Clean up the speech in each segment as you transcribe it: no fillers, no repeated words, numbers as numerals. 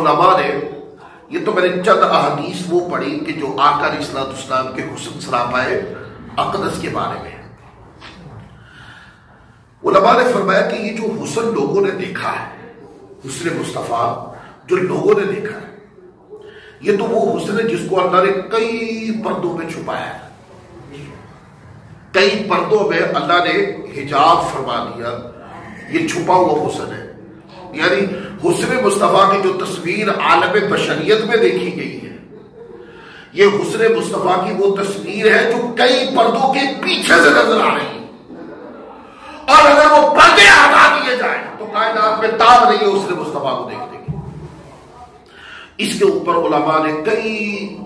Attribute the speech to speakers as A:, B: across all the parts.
A: علماء نے یہ تو میں نے چند احادیث وہ پڑھی کہ جو آقا علیہ الصلوۃ والسلام کے حسن سراپائے اقدس کے بارے میں، علماء نے فرمایا کہ یہ جو حسن لوگوں نے دیکھا ہے، حسن مصطفیٰ جو لوگوں نے دیکھا ہے، یہ تو وہ حسن ہے جس کو اللہ نے کئی پردوں میں چھپایا ہے، کئی پردوں میں اللہ نے حجاب فرما دیا، یہ چھپا ہوا حسن ہے۔ یعنی حسن مصطفیٰ کی جو تصویر عالم بشریت میں دیکھی گئی ہے، یہ حسن مصطفیٰ کی وہ تصویر ہے جو کئی پردوں کے پیچھے سے نظر آ رہی ہے، اور اگر وہ پردے ہٹا دیے جائیں تو کائنات میں تاب نہیں ہے حسن مصطفیٰ کو دیکھنے کی۔ اس کے اوپر علماء نے کئی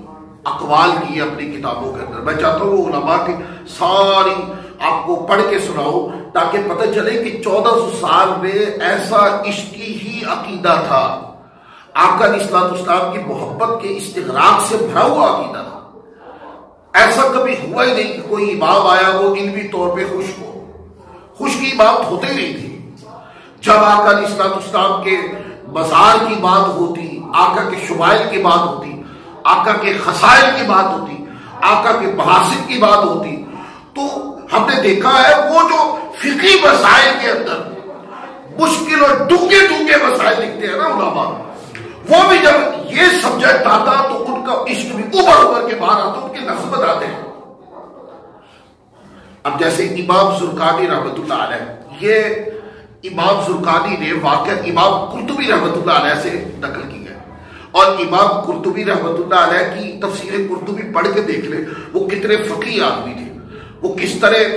A: اقوال کیے اپنی کتابوں کے اندر۔ میں چاہتا ہوں وہ علماء کی ساری آپ کو پڑھ کے سناؤں تاکہ پتہ چلے کہ 1400 سال میں ایسا عشقی ہی عقیدہ تھا، آقا علیہ الصلوۃ والسلام کی محبت کے استغراق سے بھرا ہوا عقیدہ تھا۔ ایسا کبھی ہوا ہی نہیں کہ کوئی امام آیا وہ علمی طور پہ خوش ہو، خوش کی بات ہوتی نہیں تھی۔ جب آقا علیہ الصلوۃ والسلام کے مزار کی بات ہوتی، آقا کے شمائل کی بات ہوتی، آقا کے خصائل کی بات ہوتی، آقا کے محاسن کی بات ہوتی، تو ہم نے دیکھا ہے وہ جو فقہی مسائل کے اندر مشکل اور ڈونگے مسائل لکھتے ہیں نا علماء، وہ بھی جب یہ سبجیکٹ آتا تو ان کا عشق بھی ابھر کے باہر آتا، ان کے نظم آتے ہیں۔ اب جیسے امام زرقانی رحمۃ اللہ علیہ، یہ امام زرقانی نے واقعہ امام قرطبی رحمۃ اللہ علیہ سے نقل کی ہے، اور امام قرطبی رحمۃ اللہ علیہ کی تفسیر قرطبی پڑھ کے دیکھ لیں وہ کتنے فقیہ آدمی تھے، وہ کس طرح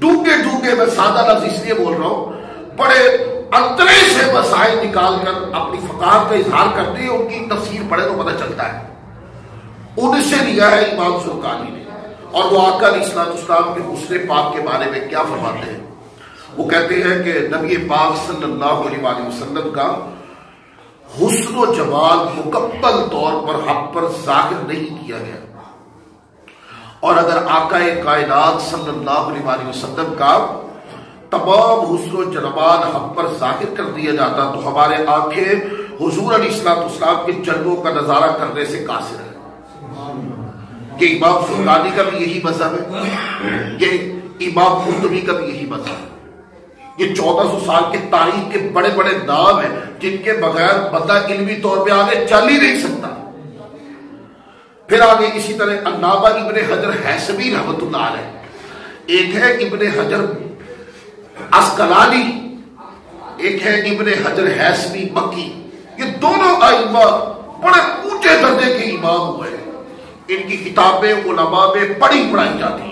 A: ڈونگے میں سادہ لفظ اس لیے بول رہا ہوں، بڑے انترے سے مسائل نکال کر اپنی فقاہت کا اظہار کرتے ہیں، ان کی تفسیر پڑھے تو پتہ چلتا ہے۔ ان سے لیا ہے امام زرقانی نے، اور وہ آقا علیہ الصلوۃ والسلام کے حسن پاک کے بارے میں کیا فرماتے ہیں؟ وہ کہتے ہیں کہ نبی پاک صلی اللہ علیہ وآلہ وسلم کا حسن و جمال مکمل طور پر ہم پر ظاہر نہیں کیا گیا، اور اگر آقا کائنات صلی اللہ علیہ وآلہ وسلم کا تمام حسن و جمال ہم پر ظاہر کر دیا جاتا تو ہمارے آنکھیں حضور علیہ الصلوۃ والسلام کے جلووں کا نظارہ کرنے سے قاصر ہے۔ کہ امام زرقانی کا بھی یہی مذہب ہے، یہ امام قرطبی کا بھی یہی مذہب ہے۔ یہ 1400 سال کے تاریخ کے بڑے بڑے نام ہیں جن کے بغیر بندہ علمی طور پہ آگے چل ہی نہیں سکتا۔ پھر آگے اسی طرح علامہ ابن حجر ہیثمی رحمۃ اللہ علیہ، ایک ہے ابن حجر عسقلانی، ایک ہے ابن حجر ہیثمی مکی، یہ دونوں ائمہ بڑے اونچے درجے کے امام ہوئے، ان کی کتابیں علماء میں پڑھی پڑھائی جاتی ہیں۔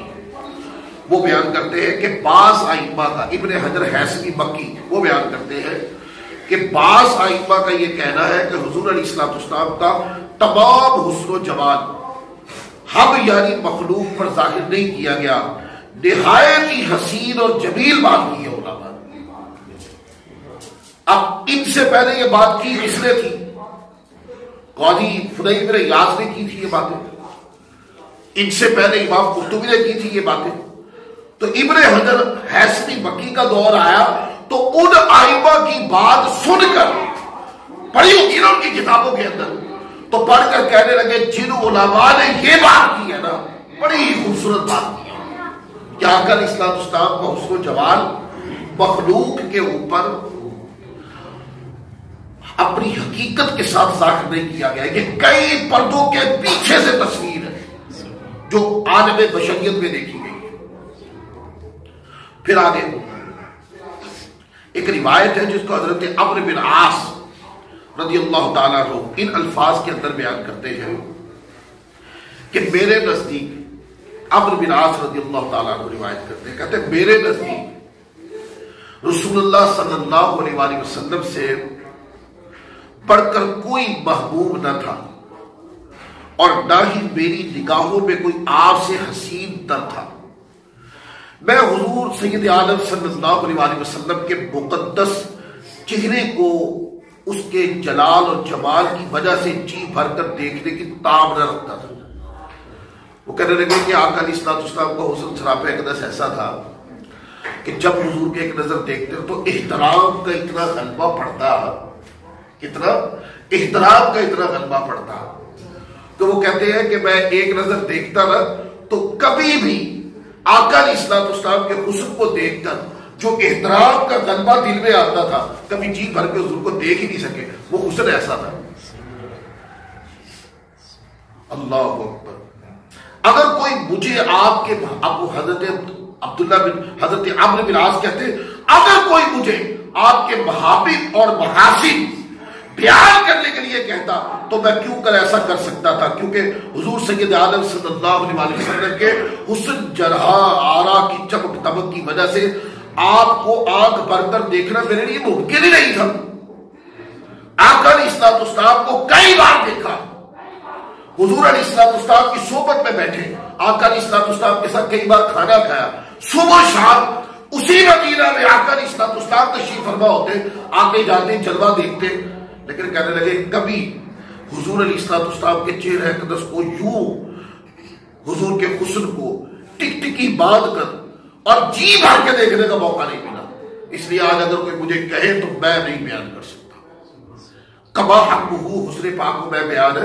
A: وہ بیان کرتے ہیں کہ بعض ائمہ کا، ابن حجر ہیثمی مکی وہ بیان کرتے ہیں کہ بعض ائمہ کا یہ کہنا ہے کہ حضور علیہ الصلوۃ والسلام کا تمام حسن و جمال ہم یعنی مخلوق پر ظاہر نہیں کیا گیا، نہایت ہی حسین اور جمیل بات کی ہے علماء نے۔ اب ان سے پہلے یہ بات کی کس نے تھی؟ قاضی فضیل بن عیاض نے کی تھی یہ باتیں، ان سے پہلے امام قرطبی نے کی تھی یہ باتیں۔ تو ابن حجر ہیثمی مکی کا دور آیا تو ان ائمہ کی بات سن کر پڑھی ہوتی ہے نا ان کی کتابوں کے اندر، تو پڑھ کر کہنے لگے جن علماء نے یہ بات کی ہے نا بڑی خوبصورت بات کی ہے کہ آقا علیہ الصلوۃ والسلام کا حسن و جمال مخلوق کے اوپر اپنی حقیقت کے ساتھ ظاہر نہیں کیا گیا، یہ کئی پردوں کے پیچھے سے تصویر ہے جو عالم بشریت میں دیکھی گئی ہے۔ پھر آگے ایک روایت ہے جس کو حضرت عمرو بن عاص رضی اللہ تعالیٰ عنہ ان الفاظ کے اندر بیان کرتے ہیں کہ میرے نزدیک، عمرو بن عاص رضی اللہ تعالیٰ عنہ روایت کرتے ہیں، کہتے ہیں میرے نزدیک رسول اللہ صلی اللہ علیہ وآلہ وسلم سے بڑھ کر کوئی محبوب نہ تھا، اور نہ ہی میری نگاہوں میں کوئی آپ سے حسین تر تھا۔ میں حضور سید عالم صلی اللہ علیہ وآلہ وسلم کے مقدس چہرے کو اس کے جلال اور جمال کی وجہ سے جی بھر کر دیکھنے کی تاب نہ رکھتا تھا۔ وہ کہنے لگے کہ آقا علیہ الصلوۃ والسلام کا حسن سراپہ اقدس ایسا تھا کہ جب حضور کے ایک نظر دیکھتے تو احترام کا اتنا غلبہ پڑتا، اتنا احترام کا اتنا غلبہ پڑتا کہ وہ کہتے ہیں کہ میں ایک نظر دیکھتا نا تو کبھی بھی آقا علیہ السلام کے حسن کو دیکھ کر جو احترام کا غلبہ دل میں آتا تھا کبھی جی بھر کے حضور کو دیکھ ہی نہیں سکے، وہ حسن ایسا تھا۔ اللہ اکبر۔ اگر کوئی مجھے آپ کے ابو حضرت عبداللہ بن حضرت عمرو بن عاص کہتے ہیں اگر کوئی مجھے آپ کے محابب اور محاسن بیان کرنے کے لیے کہتا تو میں کیوں کر ایسا کر سکتا تھا، کیونکہ حضور سید عالم صلی اللہ علیہ وسلم کے حسن جرحا آرا کی چمک دمک کی وجہ سے آپ کو آنکھ بھر کر دیکھنا میرے لیے ممکن ہی نہیں تھا۔ آقا علیہ السلام کو کئی بار دیکھا، حضور علیہ السلام کی صحبت میں بیٹھے، آقا علیہ السلام کے ساتھ کئی بار کھانا کھایا، صبح شام اسی مدینہ میں آقا علیہ السلام تشریف فرما ہوتے، آتے جاتے جلوہ دیکھتے، لیکن کہنے لگے کبھی حضور علیہ السلام کے چہرہ اقدس کو یوں حضور کے حسن کو ٹک ٹکی باندھ کر اور جی بھر کے دیکھنے کا موقع نہیں ملا، اس لیے آج اگر کوئی مجھے کہے تو میں نہیں بیان کر سکتا، کما حق حسن پاک کو میں بیان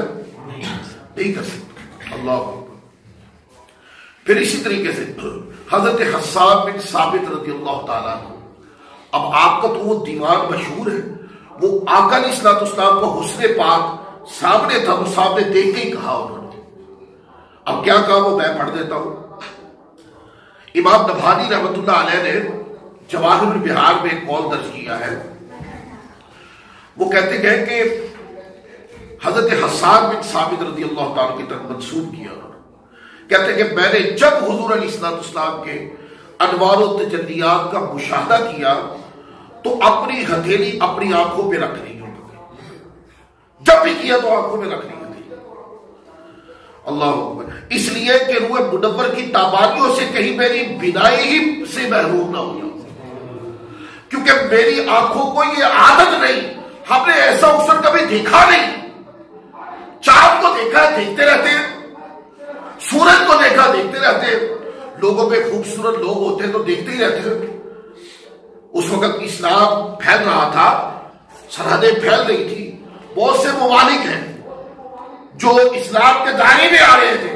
A: نہیں کر سکتا۔ اللہ اکبر۔ پھر اسی طریقے سے حضرت حسان بن ثابت رضی اللہ تعالیٰ عنہ، اب آپ کا تو وہ دیوان مشہور ہے، وہ آقا علیہ السلام کو حسن پاک سامنے تھا، وہ سامنے دیکھ کے ہی کہا انہوں نے۔ اب کیا کہا وہ میں پڑھ دیتا ہوں۔ امام نبھانی رحمۃ اللہ علیہ نے جواہر البحار میں ایک قول درج کیا ہے، وہ کہتے گئے کہ حضرت حسان بن ثابت رضی اللہ تعالیٰ کی طرف منسوب کیا انہوں نے، کہتے ہیں کہ میں نے جب حضور علیہ السلام کے انوار و تجلیات کا مشاہدہ کیا تو اپنی ہتھیلی اپنی آنکھوں پہ رکھ لی، جب بھی کیا تو آنکھوں میں رکھ لی تھی۔ اللہ اکبر۔ اس لیے کہ روح منور کی تابانیوں سے کہیں میری بینائی ہی سے محروم نہ ہو جاؤں، کیونکہ میری آنکھوں کو یہ عادت نہیں، ہم نے ایسا حسن کبھی دیکھا نہیں۔ چاند کو دیکھا ہے دیکھتے رہتے ہیں، سورج کو دیکھا دیکھتے رہتے ہیں، لوگوں پہ خوبصورت لوگ ہوتے ہیں تو دیکھتے ہی رہتے ہیں۔ اس وقت اسلام پھیل رہا تھا، سرحدیں پھیل رہی تھی، بہت سے ممالک ہیں جو اسلام کے دائرے میں آ رہے تھے،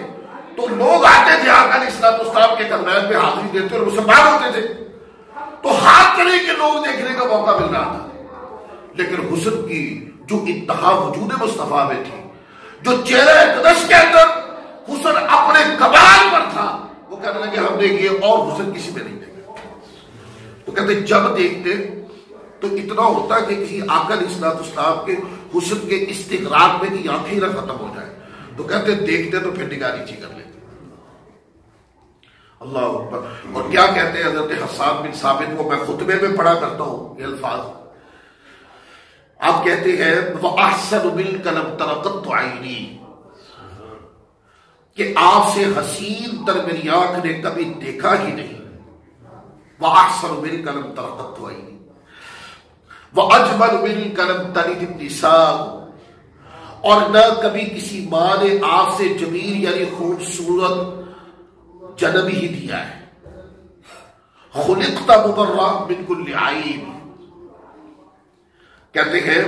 A: تو لوگ آتے تھے آقا علیہ السلام کے درمیان میں حاضری دیتے اور مسلمان ہوتے تھے، تو ہر طرح کے لوگ دیکھنے کا موقع مل رہا تھا، لیکن حسن کی جو انتہا وجود مصطفیٰ میں تھی، جو چہرہ اقدس کے اندر حسن اپنے کمال پر تھا، وہ کہنے لگے ہم نے یہ اور حسن کسی میں نہیں دیکھا۔ تو کہتے جب دیکھتے تو اتنا ہوتا کہ کہیں آقا علیہ السلام کے حسن کے استغراق میں کی آنکھیں نہ ختم ہو جائے، تو کہتے دیکھتے تو پھر نگاہ نیچی کر لیتے۔ اللہ اکبر۔ اور کیا کہتے ہیں حضرت حسان بن ثابت کو، میں خطبے میں پڑھا کرتا ہوں یہ الفاظ، آپ کہتے ہیں وَأَحْسَنُ مِنْكَ لَمْ تَرَقَتْ عَيْنِي، کہ آپ سے حسین تر میری آنکھ نے کبھی دیکھا ہی نہیں۔ وَأَحْسَنُ مِنْكَ لَمْ تَرَقَتْ عَيْنِي وَأَجْمَلُ مِنْكَ لَمْ تَلِدِ النِّسَاءُ، اور نہ کبھی کسی ماں نے آپ سے جمیل یعنی خوبصورت جنم ہی دیا ہے۔ خُلِقْتَ مُبَرَّأً مِنْ كُلِّ عَيْبٍ، کہتے ہیں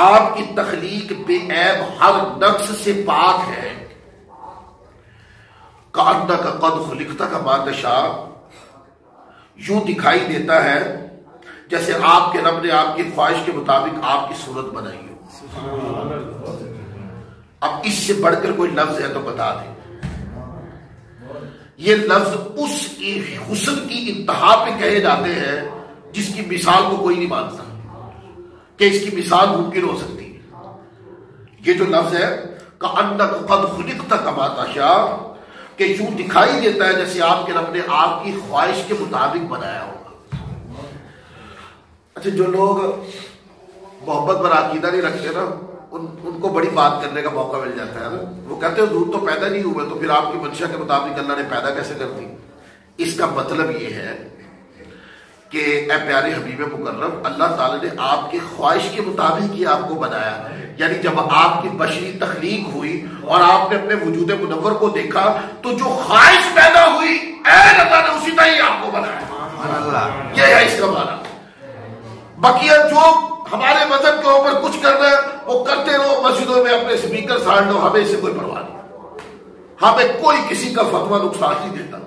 A: آپ کی تخلیق بے عیب ہر نقص سے پاک ہے۔ کأنک قد خلقت کما تشاء، یوں دکھائی دیتا ہے جیسے آپ کے رب نے آپ کی خواہش کے مطابق آپ کی صورت بنائی ہو۔ اب اس سے بڑھ کر کوئی لفظ ہے تو بتا دیں۔ یہ لفظ اس حسن کی انتہا پہ کہے جاتے ہیں جس کی مثال کو کوئی نہیں مانتا کہ اس کی مثال ممکن ہو سکتی ہے۔ یہ جو لفظ ہے کأنک قد خلقت کما تشاء، کہ یوں دکھائی دیتا ہے جیسے آپ کے رب نے آپ کی خواہش کے مطابق بنایا ہوگا۔ اچھا، جو لوگ محبت پر عقیدہ نہیں رکھتے نا، ان کو بڑی بات کرنے کا موقع مل جاتا ہے نا۔ وہ کہتے ہیں حضور تو پیدا نہیں ہوئے، تو پھر آپ کی منشا کے مطابق اللہ نے پیدا کیسے کر دی؟ اس کا مطلب یہ ہے کہ اے پیارے حبیب مکرم، اللہ تعالیٰ نے آپ کی خواہش کے مطابق ہی آپ کو بنایا، یعنی جب آپ کی بشری تخلیق ہوئی اور آپ نے اپنے وجود منور کو دیکھا تو جو خواہش پیدا ہوئی اللہ نے اسی طرح ہی آپ کو بنایا۔ یہ ہے اس کا معنی۔ بقیہ جو ہمارے مذہب کے اوپر کچھ کرنا ہے وہ کرتے رہو، مسجدوں میں اپنے اسپیکر ساڑ لو، ہمیں اس سے کوئی پرواہ نہیں، ہمیں کوئی کسی کا فتویٰ نقصان نہیں دیتا،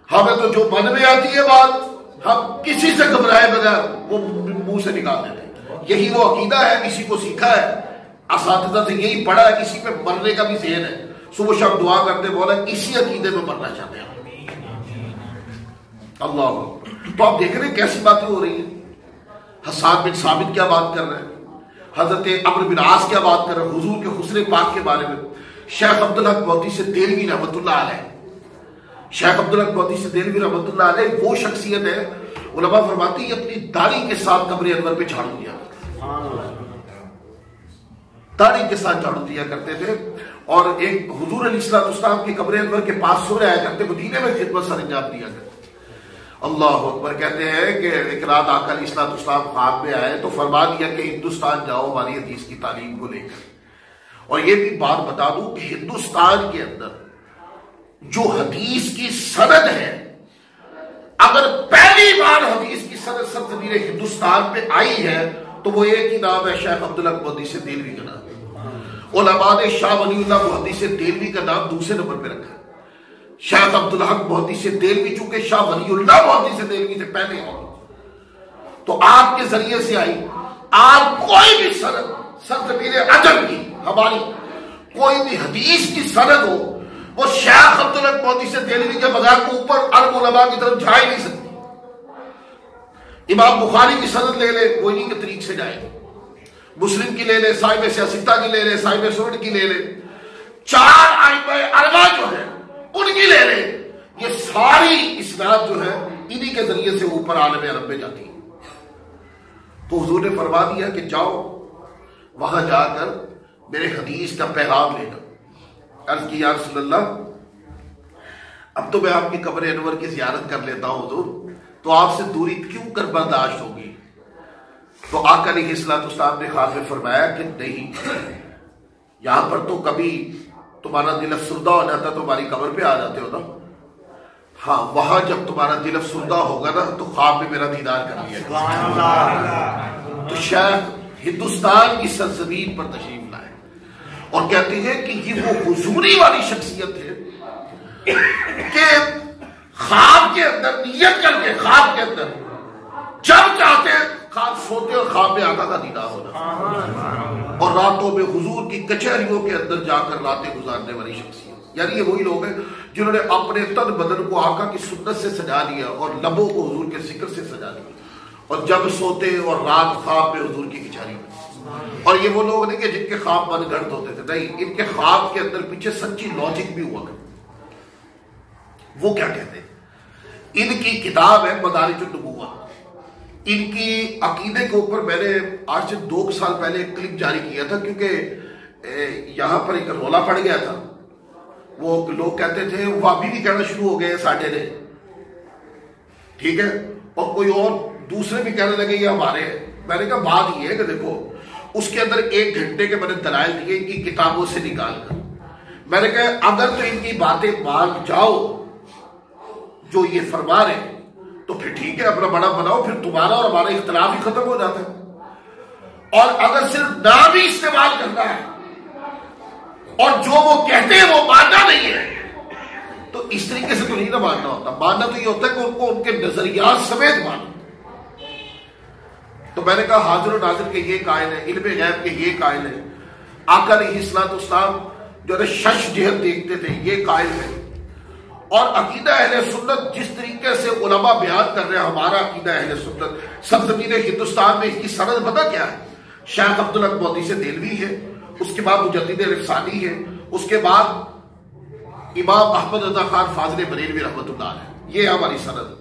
A: ہمیں تو جو من میں آتی ہے بات ہم کسی سے گھبرائے بغیر وہ منہ سے نکال دیتے ہیں، یہی وہ عقیدہ ہے، کسی کو سیکھا ہے، اساتذہ سے یہی پڑھا ہے، کسی پہ مرنے کا بھی ذہن ہے، صبح شام دعا کرتے بولا اسی عقیدے میں مرنا چاہتے ہیں اللہ۔ تو آپ دیکھ رہے ہیں کیسی باتیں ہو رہی ہیں، حسان بن ثابت کیا بات کر رہے ہیں، حضرت عمرو بن عاص کیا بات کر رہے ہیں حضور کے حسن پاک کے بارے میں۔ شیخ عبدالحق بہتی سے دہلوی رحمۃ اللہ علیہ، شیخ عبدالحق بہتی سے دہلوی رحمۃ اللہ علیہ وہ شخصیت ہے، علماء فرماتی ہے اپنی داڑھی کے ساتھ قبر انور پہ جھاڑو دیا، داڑھی کے ساتھ جھاڑو دیا کرتے تھے، اور ایک حضور علیہ السلام کی قبر انور کے پاس سو رہا کرتے، مدینے میں خدمت سر انجام دیا کرتے۔ اللہ اکبر۔ کہتے ہیں کہ ایک رات آقا علیہ السلام خواب میں آئے تو فرما دیا کہ ہندوستان جاؤ ہماری حدیث کی تعلیم کو لے کر، اور یہ بھی بات بتا دوں کہ ہندوستان کے اندر جو حدیث کی سند ہے، اگر پہلی بار حدیث کی سند سرزمین ہندوستان پہ آئی ہے تو وہ ایک ہی نام ہے، شیخ عبدالحق محدث دہلوی کا نام۔ علماء نے شاہ ولی اللہ محدث دہلوی کا نام دوسرے نمبر پہ رکھا ہے، شیخ عبدالحق محدث دہلوی چونکہ شاہ ولی اللہ محدث دہلوی سے پہلے ہو، تو آپ کے ذریعے سے آئی، آپ کوئی بھی سند سرزمین عجم کی ہماری کوئی بھی حدیث کی سند ہو وہ شیخ عبدالحق محدث دہلوی کے بغیر کو اوپر عرب علماء کی طرف جا ہی نہیں سکتی۔ امام بخاری کی سند لے لے وہ انہی کے طریق سے جائے گی، مسلم کی لے لے، صاحب سیاستہ کی لے لے، صاحب سنن کی لے لے، چار ائمہ اربعہ جو ہے ان کی لے لے، یہ ساری اسناد جو ہے انہی کے ذریعے سے اوپر عالم عرب میں جاتی ہے۔ تو حضور نے فرما دیا کہ جاؤ وہاں جا کر میرے حدیث کا پیغام لینا۔ عرض کی یا رسول اللہ اب تو میں آپ کی قبر انور کی زیارت کر لیتا ہوں حضور، تو آپ سے دوری کیوں کر برداشت ہوگی؟ تو آقا علیہ السلام نے خواب میں فرمایا کہ نہیں، یہاں پر تو کبھی تمہارا دل افسردہ ہو جاتا تو ہماری قبر پہ آ جاتے ہو نا، ہاں وہاں جب تمہارا دل افسردہ ہوگا نا تو خواب میں میرا دیدار کر لیا۔ تو شیخ ہندوستان کی سرزمین پر تشریف لائے اور کہتے ہیں کہ یہ وہ حضوری والی شخصیت ہے کہ خواب کے اندر نیت کر کے، خواب کے اندر جب چاہتے خواب سوتے اور خواب میں آقا کا دیدار ہونا، اور راتوں میں حضور کی کچہریوں کے اندر جا کر راتیں گزارنے والی شخصیت۔ یعنی یہ وہی لوگ ہیں جنہوں نے اپنے تن بدن کو آقا کی سنت سے سجا لیا اور لبوں کو حضور کے ذکر سے سجا لیا، اور جب سوتے اور رات خواب میں حضور کی کچہری میں۔ اور یہ وہ لوگ نہیں کہ جن کے خواب من گھڑت ہوتے تھے، نہیں، ان کے خواب کے اندر پیچھے سچی لاجک بھی ہوا کرتی۔ وہ کیا کہتے ہیں، ان کی کتاب ہے مدارج النبوہ، ان کی عقیدے کے اوپر میں نے آج سے 2 سال پہلے ایک کلپ جاری کیا تھا، کیونکہ یہاں پر ایک رولا پڑ گیا تھا، وہ لوگ کہتے تھے وہابی بھی کہنا شروع ہو گئے ساڈے نے، ٹھیک ہے، اور کوئی اور دوسرے بھی کہنے لگے یہ ہمارے ہیں۔ میں نے کہا بات یہ ہے کہ دیکھو اس کے اندر 1 گھنٹے کے میں نے دلائل دیے ان کی کتابوں سے نکال کر، میں نے کہا اگر تو ان کی باتیں مان جاؤ جو یہ فرما رہے تو پھر ٹھیک ہے، اپنا بڑا بناؤ، پھر تمہارا اور ہمارا اختلاف ہی ختم ہو جاتا ہے۔ اور اگر صرف نام ہی استعمال کرنا ہے اور جو وہ کہتے ہیں وہ ماننا نہیں ہے تو اس طریقے سے تو نہیں نہ ماننا ہوتا، ماننا تو یہ ہوتا ہے کہ ان کو ان کے نظریات سمیت ماننا۔ تو میں نے کہا حاضر و ناظر کے یہ قائل ہے، علم غیب کے یہ قائل ہے، آقا علیہ السلام جو ہے شش جہت دیکھتے تھے یہ قائل ہے، اور عقیدہ اہل سنت جس طریقے سے علماء بیان کر رہے ہیں ہمارا عقیدہ اہل سنت سرزمین ہندوستان میں اس کی سند پتہ کیا ہے؟ شیخ عبدالحق محدث دہلوی ہے، اس کے بعد مجدد رفسانی ہے، اس کے بعد امام احمد رضا خان فاضل بریلوی رحمۃ اللہ علیہ، یہ ہماری سند۔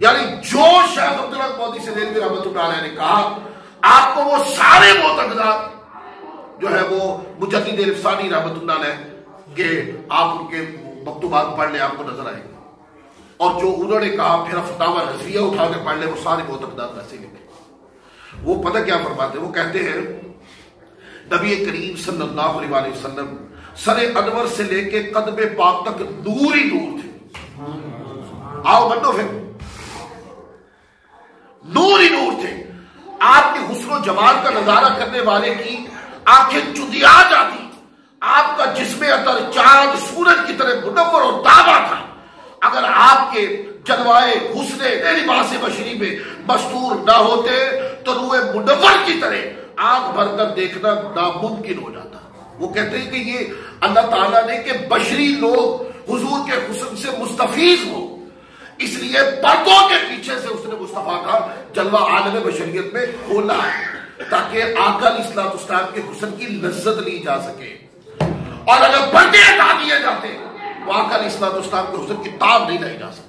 A: یعنی جو شیخ عبدالحق محدث دہلوی رحمۃ اللہ علیہ نے کہا آپ کو وہ سارے معتقدات جو ہے وہ مجدد رفسانی رحمۃ اللہ علیہ کہ آپ ان کے مکتوبات پڑھ لیں آپ کو نظر آئے گا، اور جو انہوں نے کہا پھر فتاوی رضویہ اٹھا کے پڑھ لیں، وہ سارے معتقدات ویسے لکھے۔ وہ پتہ کیا فرماتے ہیں، وہ کہتے ہیں نبی کریم صلی اللہ علیہ وسلم سر انور سے لے کے قدم پاک تک نور ہی نور تھے۔ آؤ بنو پھر نور ہی نور تھے، آپ کے حسن و جمال کا نظارہ کرنے والے کی آنکھیں چندیا جاتی. آپ کا جسم اطہر چاند سورج کی طرح منور اور تابہ تھا. اگر آپ کے جلوائے حسن لباس بشری میں مستور نہ ہوتے تو روح منور کی طرح آنکھ بھر کر دیکھنا ناممکن ہو جاتا. وہ کہتے ہیں کہ یہ اللہ تعالیٰ نے کہ بشری لوگ حضور کے حسن سے مستفیض ہو، اس لیے پردوں کے پیچھے سے اس نے مصطفیٰ کا جلوہ عالم بشریت میں کھولا ہے تاکہ آقا علیہ الصلوۃ والسلام کے حسن کی لذت لی جا سکے. اور اگر پردے ہٹا دیے جاتے تو آقا علیہ الصلوۃ والسلام کے حسن کی تاب نہیں لائی جا سکتی.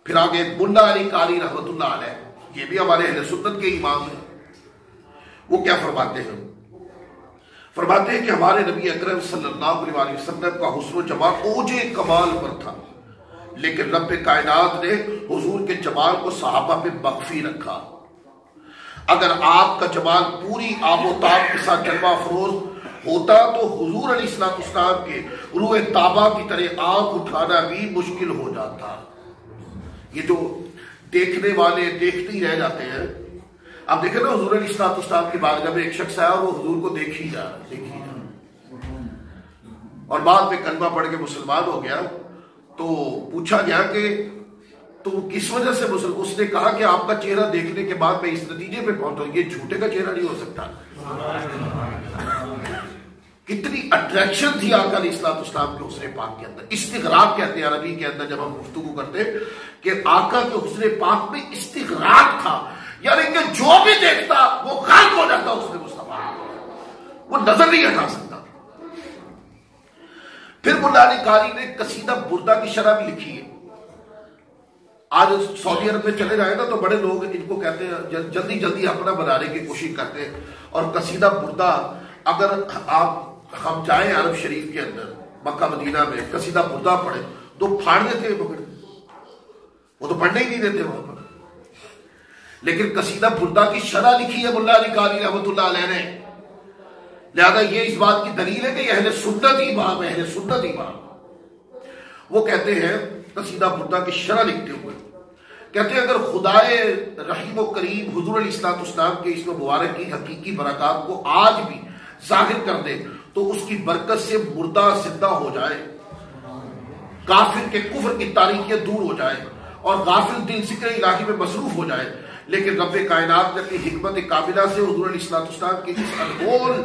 A: پھر آگے ملا علی قاری رحمۃ اللہ علیہ، یہ بھی ہمارے اہل سنت کے امام ہیں. وہ کیا فرماتے ہیں؟ فرماتے ہیں کہ ہمارے نبی اکرم صلی اللہ علیہ وسلم کا حسن و جمال اوج کمال پر تھا، لیکن رب کائنات نے حضور کے جمال کو صحابہ پہ مخفی رکھا. اگر آپ کا جمال پوری آب و تاب کے ساتھ جلوہ افروز ہوتا تو حضور علیہ الصلوۃ والسلام کے روح تابہ کی طرح آنکھ اٹھانا بھی مشکل ہو جاتا. یہ جو دیکھنے والے دیکھتے ہی رہ جاتے ہیں. آپ دیکھیں نا حضور علیہ الصلوۃ والسلام کی بارگاہ میں ایک شخص آیا اور وہ حضور کو دیکھ ہی جا رہا اور بعد میں کلمہ پڑھ کے مسلمان ہو گیا. تو پوچھا گیا کہ تم کس وجہ سے مسلمان؟ اس نے کہا کہ آپ کا چہرہ دیکھنے کے بعد میں اس نتیجے پہ پہنچا ہوں یہ جھوٹے کا چہرہ نہیں ہو سکتا. کتنی اٹریکشن تھی آقا علیہ الصلوۃ والسلام کے حسن پاک کے اندر. استغراق کہتے ہیں عربی کے اندر جب ہم گفتگو کرتے کہ آقا کے حسن پاک میں استغراق تھا، یعنی کہ جو بھی دیکھتا وہ غالب ہو جاتا حسن مصطفیٰ، وہ نظر نہیں ہٹا سکتا. پھر ملا علی قاری نے قصیدہ بردہ کی شرح بھی لکھی ہے. آج سعودی عرب میں چلے جائیں نا تو بڑے لوگ ان کو کہتے ہیں جلدی جلدی اپنا بنانے کی کوشش کرتے ہیں. اور قصیدہ بردہ اگر ہم جائیں عرب شریف کے اندر مکہ مدینہ میں قصیدہ بردہ پڑھیں تو پھاڑ دیتے ہیں پکڑ، وہ تو پڑھنے ہی نہیں دیتے وہاں پر. لیکن قصیدہ بردہ کی شرح لکھی ہے ملا علی قاری رحمۃ اللہ علیہ نے. لہذا یہ اس بات کی دلیل ہے کہ یہ اہل سنت امام ہے، اہل سنت امام. وہ کہتے ہیں قصیدہ بردہ کی شرح لکھتے ہوئے کہتے ہیں اگر خدائے رحیم و کریم حضور علیہ الصلوۃ والسلام کے اس مبارک کی حقیقی برکات کو آج بھی ظاہر کر دے تو اس کی برکت سے مردہ زندہ ہو جائے، کافر کے کفر کی تاریکیاں دور ہو جائے اور غافل دل ذکر الہی میں مصروف ہو جائے. لیکن رب کائنات نے اپنی حکمت کاملہ سے حضور علیہ الصلوۃ والسلام کے اس انمول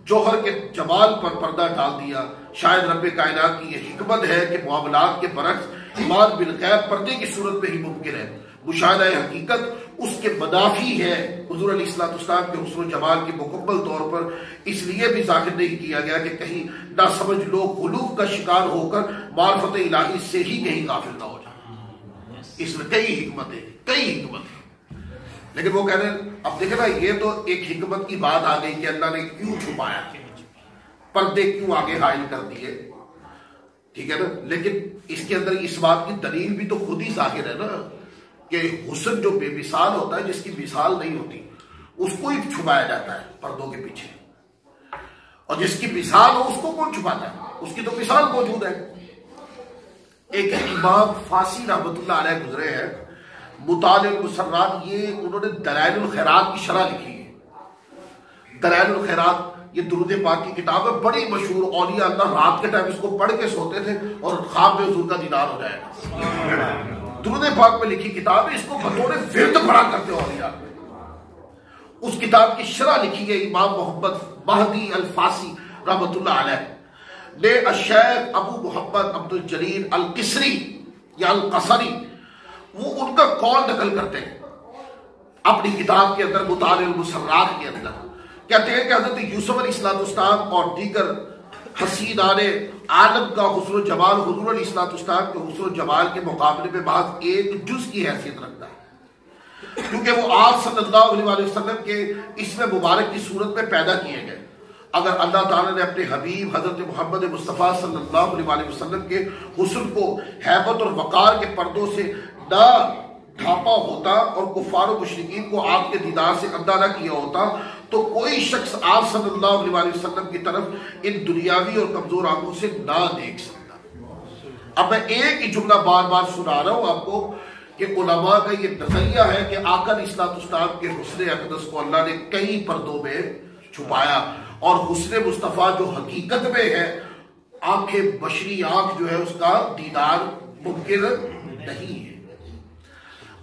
A: جوہر کے جمال پر پردہ ڈال دیا. شاید رب کائنات کی یہ حکمت ہے کہ معاملات کے برعکس ایمان بالغیب پردے کی صورت میں ہی ممکن ہے. مشاہدہ حقیقت اس کے منافی ہے. حضور علیہ الصلوۃ والسلام کے حسن و جمال کی مکمل طور پر اس لیے بھی ظاہر نہیں کیا گیا کہ کہیں نہ سمجھ لوگ غلو کا شکار ہو کر معرفت الہی سے ہی کہیں غافل نہ ہو جائے. اس میں کئی حکمتیں، کئی حکمتیں. لیکن وہ کہہ رہے ہیں اب دیکھیں نا یہ تو ایک حکمت کی بات آ گئی کہ اللہ نے کیوں چھپایا، پردے کیوں آگے حائل کر دیے، ٹھیک ہے نا. لیکن اس کے اندر اس بات کی دلیل بھی تو خود ہی ظاہر ہے نا کہ حسن جو بے مثال ہوتا ہے، جس کی مثال نہیں ہوتی، اس کو ہی چھپایا جاتا ہے پردوں کے پیچھے. اور جس کی مثال ہو اس کو کون چھپاتا ہے؟ اس کی تو مثال موجود ہے. ایک امام فاسی رحمۃ اللہ علیہ گزرے ہیں، مطالع المسرات، یہ انہوں نے دلائل الخیرات کی شرح لکھی ہے. دلائل الخیرات یہ درود پاک کی کتاب ہے، بڑی مشہور. اولیاء اللہ رات کے ٹائم اس کو پڑھ کے سوتے تھے اور خواب میں حضور کا دیدار ہو جائے گا. درود پاک میں لکھی کتاب ہے، اس کو بطور ورد پڑھا کرتے اولیاء. اس کتاب کی شرح لکھی ہے امام محمد مہدی الفاسی رحمۃ اللہ علیہ نے. الشیخ ابو محمد عبد الجلیل القصری یا القصری وہ ان کا قول نقل کرتے ہیں اپنی کتاب کے اندر مطالع المسرات کے اندر. کہتے ہیں کہ حضرت یوسف علیہ الصلوۃ والسلام اور دیگر حسینان عالم کا حسن و جمال حضور علیہ الصلوۃ والسلام کے حسن و جمال کے مقابلے میں محض ایک جز کی حیثیت رکھتا ہے، کیونکہ وہ آپ صلی اللہ علیہ وسلم کے اسم مبارک کی صورت میں پیدا کیے گئے. اگر اللہ تعالیٰ نے اپنے حبیب حضرت محمد مصطفیٰ صلی اللہ علیہ وسلم کے حسن کو حیبت اور وقار کے پردوں سے نہ ڈھانپا ہوتا اور کفار و مشرکین کو آپ کے دیدار سے اندھا نہ کیا ہوتا تو کوئی شخص آپ صلی اللہ علیہ وسلم کی طرف ان دنیاوی اور کمزور آنکھوں سے نہ دیکھ سکتا. اب میں ایک ہی جملہ بار بار سنا رہا ہوں آپ کو کہ علماء کا یہ نظریہ ہے کہ آقا علیہ السلام کے حسن اقدس کو اللہ نے کئی پردوں میں چھپایا، اور حسن مصطفیٰ جو حقیقت میں ہے، آنکھیں بشری آنکھ جو ہے اس کا دیدار ممکن نہیں ہے۔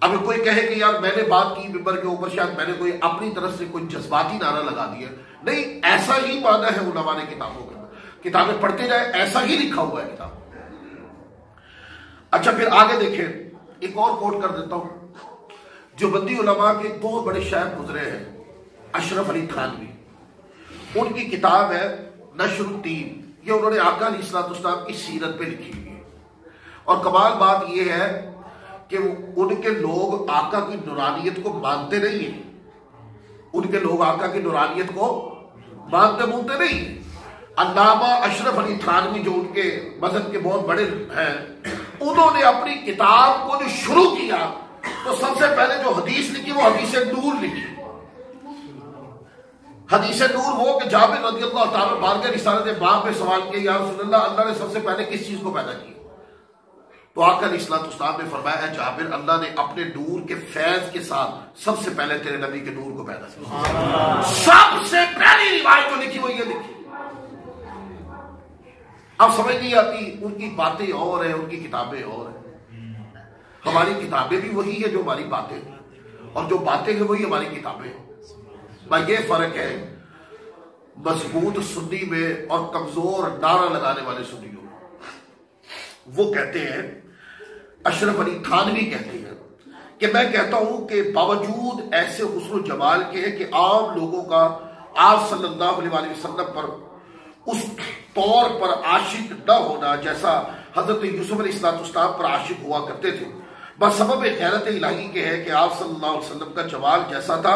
A: اب کوئی کہے کہ یار میں نے بات کی ممبر کے اوپر، شاید میں نے کوئی اپنی طرف سے کوئی جذباتی نعرہ لگا دیا، نہیں، ایسا ہی مانا ہے علماء نے کتابوں کا، کتابیں پڑھتے جائیں ایسا ہی لکھا ہوا ہے کتاب۔ اچھا پھر آگے دیکھیں، ایک اور کوٹ کر دیتا ہوں، جو بندی علماء کے بہت بڑے شاعر گزرے ہیں، اشرف علی تھانوی، ان کی کتاب ہے نشر الدین، یہ انہوں نے آقا علیہ السلام کی سیرت پہ لکھی ہوئی ہے، اور کمال بات یہ ہے کہ ان کے لوگ آقا کی نورانیت کو مانتے نہیں ہیں، ان کے لوگ آقا کی نورانیت کو مانتے نہیں ہیں۔ علامہ اشرف علی تھانوی جو ان کے مذہب کے بہت بڑے ہیں، انہوں نے اپنی کتاب کو جو شروع کیا تو سب سے پہلے جو حدیث لکھی وہ حدیث نور لکھی۔ حدیث نور وہ کہ جابر رضی اللہ تعالیٰ بارگاہ رسالت ماں پہ سوال کیا، یا رسول اللہ، اللہ نے سب سے پہلے کس چیز کو پیدا کیا؟ تو آقا علیہ السلام نے فرمایا، اے جابر، اللہ نے اپنے نور کے فیض کے ساتھ سب سے پہلے تیرے نبی کے نور کو پیدا کیا۔ سب سے پہلی روایت جو لکھی وہ یہ لکھی۔ اب سمجھ نہیں آتی، ان کی باتیں اور ہیں، ان کی کتابیں اور ہیں۔ ہماری کتابیں بھی وہی ہے جو ہماری باتیں ہیں، اور جو باتیں ہیں وہی ہماری کتابیں ہیں۔ بھائی یہ فرق ہے مضبوط سنی میں اور کمزور نعرہ لگانے والے سنیوں۔ وہ کہتے ہیں، اشرف علی تھانوی کہتے ہیں کہ میں کہتا ہوں کہ باوجود ایسے حسن و جمال کے کہ عام لوگوں کا آپ صلی اللہ علیہ وسلم پر اس طور پر عاشق نہ ہونا جیسا حضرت یوسف علیہ السلام پر عاشق ہوا کرتے تھے، بس سبب غیرت الہی کے ہے کہ آپ صلی اللہ علیہ وسلم کا جمال جیسا تھا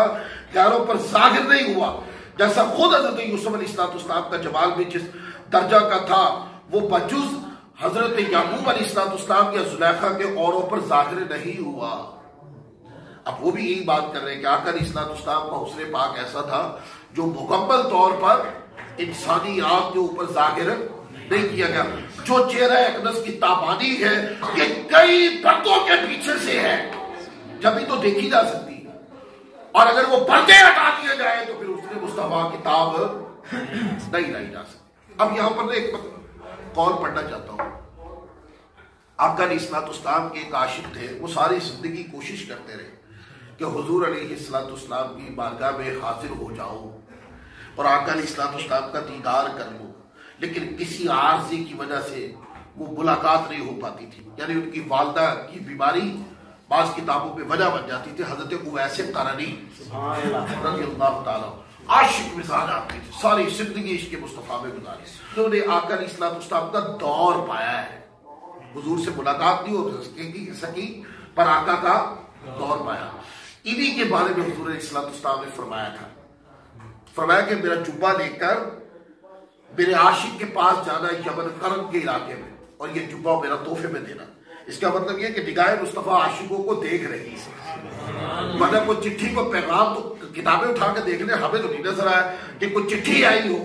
A: غیروں پر ظاہر نہیں ہوا، جیسا خود حضرت یوسف علیہ السلام کا جمال بھی جس درجہ کا تھا وہ بجز حضرت یعقوب علیہ السلام یا زلیخا کے اوروں پر ظاہر نہیں ہوا۔ اب وہ بھی یہی بات کر رہے ہیں کہ آقا علیہ السلام کا حسن پاک ایسا تھا جو مکمل طور پر انسانی آنکھ کے اوپر ظاہر نہیں کیا گیا۔ جو چہرہ اقدس کی تابانی ہے یہ کئی پردوں کے پیچھے سے ہے، جبھی تو دیکھی جا سکتی ہے، اور اگر وہ پردے ہٹا دیے جائے تو پھر حسن مصطفیٰ کتاب نہیں لائی جا سکتی۔ اب یہاں پر ایک قول پڑھنا چاہتا ہوں۔ آقا علیہ السلام کے ایک عاشق تھے، وہ ساری زندگی کوشش کرتے رہے کہ حضور علیہ السلام کی بارگاہ میں حاضر ہو جاؤں اور آقا علیہ السلام کا دیدار کر لوں، لیکن کسی عارضی کی وجہ سے وہ ملاقات نہیں ہو پاتی تھی۔ یعنی ان کی والدہ کی بیماری بعض کتابوں پہ وجہ بن جاتی تھی۔ حضرت اویس قرنی رضی اللہ تعالیٰ عاشق مزاج آتی تھی، ساری زندگی عشق مصطفیٰ میں گزاری، انہوں نے آقا علیہ السلام کا دور پایا ہے۔ حضور سے ملاقات نہیں ہو سکی پر آقا کا دور پایا۔ انہی کے بارے میں حضور علیہ السلام نے فرمایا تھا، فرمایا کہ میرا جبہ لے کر میرے عاشق کے پاس جانا یمن قرن کے علاقے میں، اور یہ جبہ میرا تحفے میں دینا۔ اس کا مطلب یہ کہ نگاہ مصطفیٰ عاشقوں کو دیکھ رہی ہے، مطلب کوئی چٹھی کو پیغام تو کتابیں اٹھا کے دیکھ لیں، ہمیں تو نہیں نظر آیا کہ کوئی چٹھی آئی ہو۔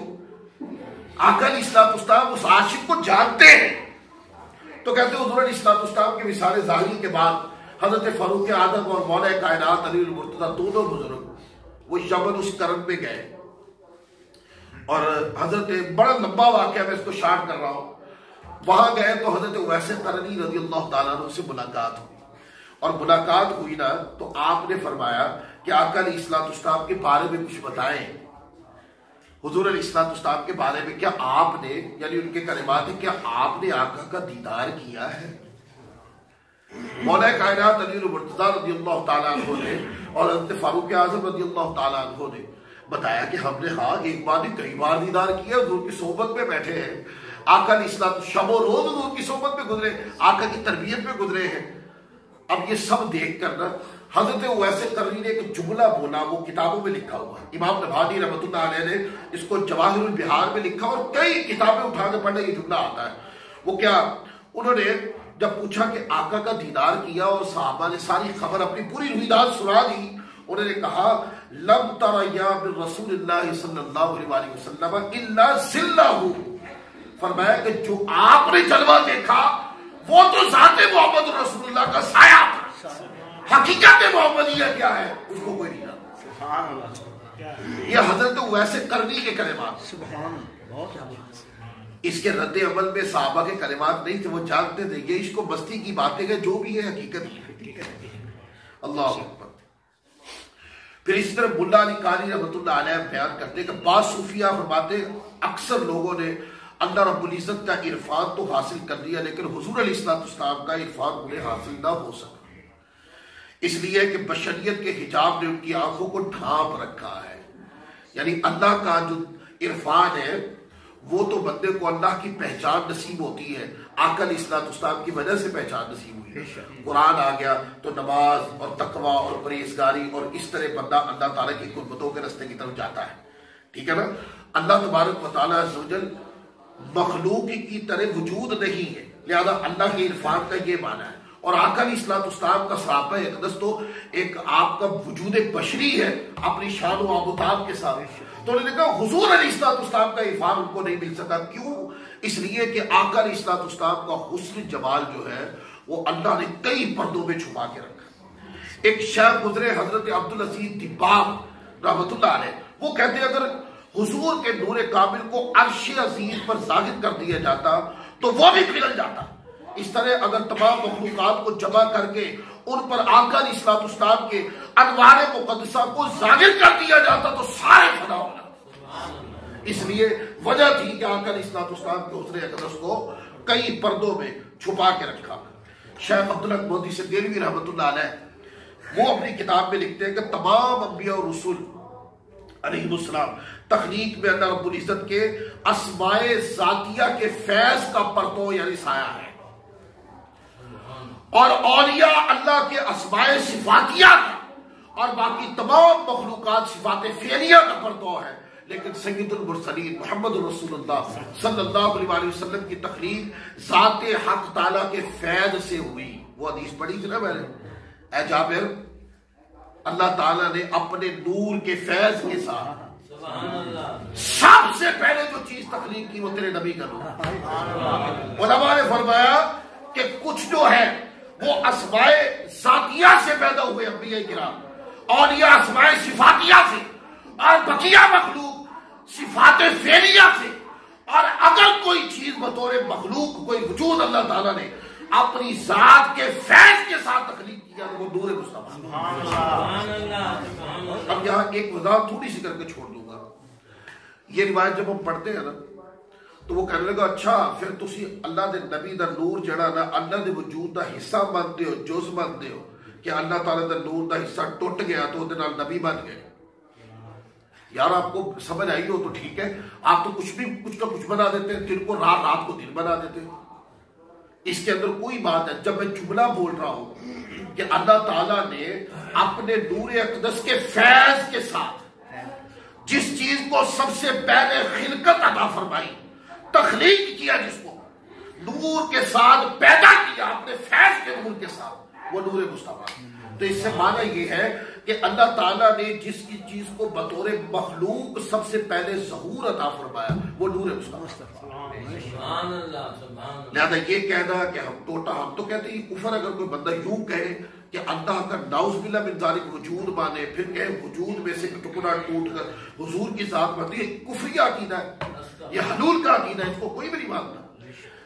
A: آقا علیہ السلام اس عاشق کو جانتے ہیں، تو کہتے ہیں حضور علیہ السلام کے وصال ظاہری کے بعد حضرت فاروق اعظم اور مولا کائنات علی المرتضیٰ دونوں بزرگ وہ یمن اس قرن میں گئے، اور حضرت بڑا لمبا واقعہ میں اس کو شارٹ کر رہا ہوں، وہاں گئے تو حضرت اویس قرنی رضی اللہ تعالیٰ عنہ سے ملاقات ہوئی، اور ملاقات ہوئی نا تو آپ نے فرمایا کہ آقا علیہ السلام کے بارے میں کچھ بتائیں۔ حضور علیہ السلام کے بارے میں کیا آپ نے، یعنی ان کے کلمات ہیں، کیا آپ نے آقا کا دیدار کیا ہے؟ مولا کائنات علی المرتضیٰ رضی اللہ تعالیٰ عنہ نے اور حضرت فاروق اعظم رضی اللہ تعالیٰ عنہ نے بتایا کہ ہم نے ہاں ایک بار نہیں کئی بار دیدار کیا، حضور کی صحبت میں بیٹھے ہیں، آقا علیہ السلام شب و روز حضور کی صحبت میں گزرے، آقا کی تربیت میں گزرے ہیں۔ اب یہ سب دیکھ کر نا حضرت اویس قرنی نے ایک جملہ بولا، وہ کتابوں میں لکھا ہوا، امام نبھانی رحمۃ اللہ علیہ نے اس کو جواہر البحار میں لکھا، اور کئی کتابیں اٹھا کے پڑھنے یہ جملہ آتا ہے۔ وہ کیا، انہوں نے جب پوچھا کہ آقا کا دیدار کیا اور صحابہ نے ساری خبر اپنی پوری رویداد سنا دی، انہوں نے کہا لم تریا بالرسول اللہ صلی اللہ علیہ وسلم الا ذلہ، فرمایا کہ جو آپ نے جلوہ دیکھا وہ تو ذات محمد رسول اللہ کا سایہ تھا۔ حقیقت محمدیہ کیا ہے اس کو کوئی نہیں جانتا. یہ حضرت ویسے کرنی کے کلمات. اس کے رد عمل میں صحابہ کے کلمات نہیں تھے، وہ جانتے تھے یہ عشق و مستی کی باتیں ہیں، جو بھی ہے حقیقت ہی ہے. اللہ اکبر. پھر اسی طرح ملا علی قاری رحمۃ اللہ علیہ بیان کرتے کہ بعض صوفیہ فرماتے اکثر لوگوں نے اللہ رب العزت کا عرفان تو حاصل کر لیا لیکن حضور علیہ السلام کا عرفان انہیں حاصل نہ ہو سکا، اس لیے کہ بشریت کے حجاب نے ان کی آنکھوں کو ڈھانپ رکھا ہے. یعنی اللہ کا جو عرفان ہے وہ تو بندے کو اللہ کی پہچان نصیب ہوتی ہے، آقا علیہ السلام کی وجہ سے پہچان نصیب ہوئی ہے. قرآن آ گیا تو نماز اور تقوی اور پرہیزگاری اور اس طرح بندہ اللہ تعالیٰ کی قربتوں کے راستے کی طرف جاتا ہے. ٹھیک ہے نا. اللہ تبارک و تعالیٰ عز و جل مخلوق کی طرح وجود نہیں ہے، لہذا اللہ کے عرفان کا یہ معنی ہے. اور آقا علیہ السلام کا صحابہ اقدس تو ایک آپ کا وجود بشری ہے اپنی شان و آبتاب کے ساتھ. تو انہوں نے کہا حضور علیہ السلام کا عرفان ان کو نہیں مل سکا. کیوں؟ اس لیے کہ آقا علیہ السلام کا حسن جمال جو ہے وہ اللہ نے کئی پردوں میں چھپا کے رکھا. ایک شیخ گزرے حضرت عبدالعزیز دباغ رحمۃ اللہ علیہ، وہ کہتے ہیں اگر حضور کے نور کامل کو عرش عظیم پر ظاہر کر دیا جاتا تو وہ بھی پگھل جاتا. اس طرح اگر تمام مخلوقات کو جمع کر کے ان پر آقا علیہ السلام کے انوار مقدسہ کو ظاہر کر دیا جاتا تو سارے فنا ہو جاتے. اس لیے وجہ تھی کہ آقا علیہ السلام کے حسن اقدس کو کئی پردوں میں چھپا کے رکھا. شیخ عبدالحق مودودی سے دہلوی رحمۃ اللہ علیہ وہ اپنی کتاب میں لکھتے ہیں کہ تمام انبیاء اور رسول علیہ السلام تخلیق میں اللہ رب العزت کے اسماء ذاتیہ کے فیض کا پرتو یعنی سایہ ہے، اور اولیاء اللہ کے اسماء صفاتیہ کا، اور باقی تمام مخلوقات صفات فعلیہ کا پرتو ہے. لیکن سید المرسلین محمد رسول اللہ صلی اللہ علیہ وسلم کی تخلیق ذات حق تعالیٰ کے فیض سے ہوئی. وہ حدیث پڑھی تھی نا میں نے، اے جابر اللہ تعالیٰ نے اپنے نور کے فیض کے ساتھ سب سے پہلے جو چیز تخلیق کی وہ تیرے نبی کا نور. علماء نے فرمایا کہ کچھ جو ہے وہ اسماء ذاتیہ سے پیدا ہوئے انبیاء کرام، اولیاء اسماء صفاتیہ سے، اور بقیہ مخلوق صفات فعلیہ سے. اور اگر کوئی چیز بطور مخلوق کوئی وجود اللہ تعالیٰ نے اپنی ذات کے فیض کے ساتھ تخلیق کیا تو وہ نور مصطفیٰ. اب یہاں ایک وضاحت تھوڑی سی کر کے چھوڑ دوں گا. یہ روایت جب ہم پڑھتے ہیں نا تو وہ کہنے لگا اچھا پھر تسی اللہ دے نبی دا نور جڑا نا اللہ دے وجود دا حصہ مانتے ہو، جز مانتے ہو کہ اللہ تعالیٰ دا نور دا حصہ ٹوٹ گیا تو وہ نبی بن گئے. یار آپ کو سمجھ آئی ہو تو ٹھیک ہے، آپ تو کچھ کا کچھ بنا دیتے ہیں، دن کو رات کو دن بنا دیتے ہیں. اس کے اندر کوئی بات ہے. جب میں جملہ بول رہا ہوں کہ اللہ تعالیٰ نے اپنے نور اقدس کے فیض کے ساتھ جس چیز کو سب سے پہلے خلقت عطا فرمائی، تخلیق کیا، جس کو نور کے ساتھ پیدا کیا اپنے فیض کے نور کے ساتھ، وہ نور مصطفیٰ. تو اس سے معنی یہ ہے کہ اللہ تعالیٰ نے جس کی چیز کو بطور مخلوق سب سے پہلے ظہور عطا فرمایا وہ نور مصطفیٰ. لہذا یہ کہنا کہ ہم تو کہتے ہیں کفر. اگر کوئی بندہ یوں کہے کہ اللہ کا نعوذ باللہ من ذالک وجود مانے، پھر کہے وجود میں سے ٹکڑا ٹوٹ کر حضور کی ذات بنتی ہے، کفری عقیدہ ہے، یہ حلول کا عقیدہ ہے، اس کو کوئی بھی نہیں مانتا.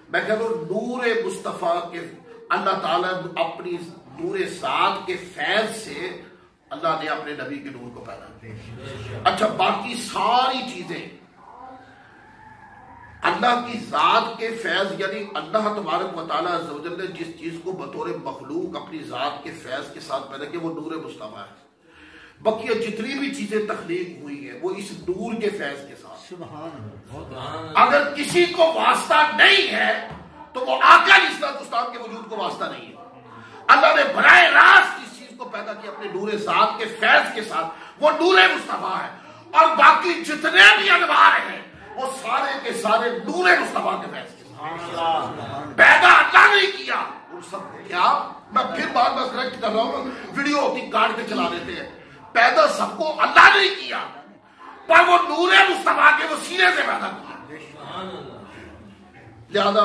A: میں کہتا ہوں نور مصطفیٰ کے اللہ تعالیٰ اپنی نور ذات کے فیض سے اللہ نے اپنے نبی کے نور کو پیدا کیا. اچھا باقی ساری چیزیں اللہ کی ذات کے فیض، یعنی اللہ تبارک و تعالیٰ عز و جل نے جس چیز کو بطور مخلوق اپنی ذات کے فیض کے ساتھ پیدا کیا وہ نور مصطفیٰ ہے. بقیہ جتنی بھی چیزیں تخلیق ہوئی ہیں وہ اس نور کے فیض کے ساتھ. اگر کسی کو واسطہ نہیں ہے تو وہ آقا علیہ السلام کے وجود کو واسطہ نہیں ہے. اللہ نے براہ راست اس چیز کو پیدا کیا اپنے نور ذات کے فیض کے ساتھ، وہ نور مصطفیٰ ہے. اور باقی جتنے بھی انوار ہیں وہ سارے کے سارے نور مصطفیٰ کے فیض کے ساتھ. پیدا اللہ نہیں کیا ان سب کیا. میں پھر بار بار کریکٹ کر رہا ہوں، ویڈیو ہوتی کاٹ کے چلا دیتے ہیں. پیدا سب کو اللہ نہیں کیا پر وہ نور مصطفیٰ کے وسیلے سے پیدا کیا. لہذا